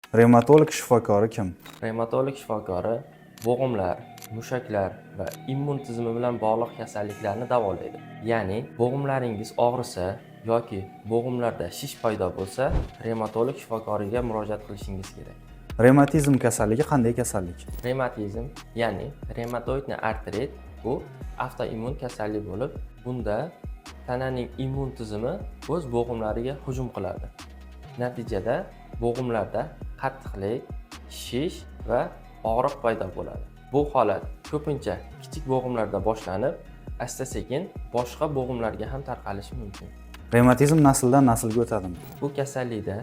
Revmatolog shifokori kim? Revmatolog shifokori bo'g'imlar, mushaklar va immun tizimi bilan bog'liq kasalliklarni davolaydi. Ya'ni bo'g'imlaringiz og'risa yoki bo'g'imlarda shish paydo bo'lsa, revmatolog shifokoriga murojaat qilishingiz kerak. Revmatizm kasalligi qanday kasallik? Revmatizm, ya'ni revmatoidni artrit bu avtoimmun kasallik bo'lib, bunda tananing immun tizimi o'z bo'g'imlariga hujum qiladi. Natijada bo'g'imlarda qattiqlik, shish va og'riq paydo bo'ladi. Bu holat ko'pincha kichik bo'g'imlarda boshlanib, asta-sekin boshqa bo'g'imlarga ham tarqalishi mumkin. Revmatizm nasldan naslga o'tadimi? Bu kasallikda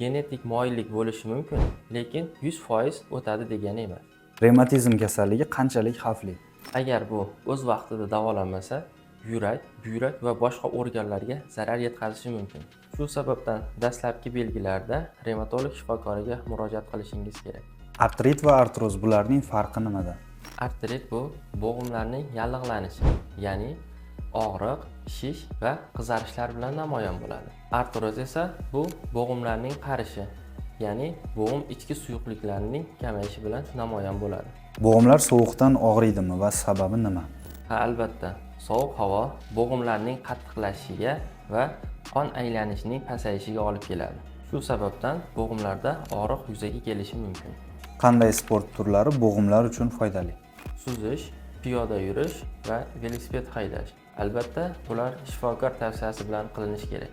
genetik moyillik bo'lishi mumkin, lekin 100% o'tadi degani emas. Revmatizm kasalligi qanchalik xavfli? Agar bu o'z vaqtida davolanmasa, yurak, buyrak va boshqa organlarga zarar yetkazishi mumkin. Shu sababdan dastlabki belgilarda revmatolog shifokoriga murojaat qilishingiz kerak. Artrit va artroz bularning farqi nimada? Artrit bu bo'g'imlarning yallig'lanishi, ya'ni og'riq, shish va qizarishlar bilan namoyon bo'ladi. Artroz esa bu bo'g'imlarning qarishi, ya'ni bo'g'im ichki suyuqliklarining kamayishi bilan namoyon bo'ladi. Bo'g'imlar sovuqdan og'riydimi va sababi nima? Ha, albatta, sovuq havo bo'g'imlarning qattiqlashishiga va qon aylanishining pasayishiga olib keladi. Shu sababdan bo'g'imlarda og'riq yuzaga kelishi mumkin. Qanday sport turlari bo'g'imlar uchun foydali? Suzish, piyoda yurish va velosiped haydash. Albatta, bular shifokor tavsiyasi bilan qilinishi kerak.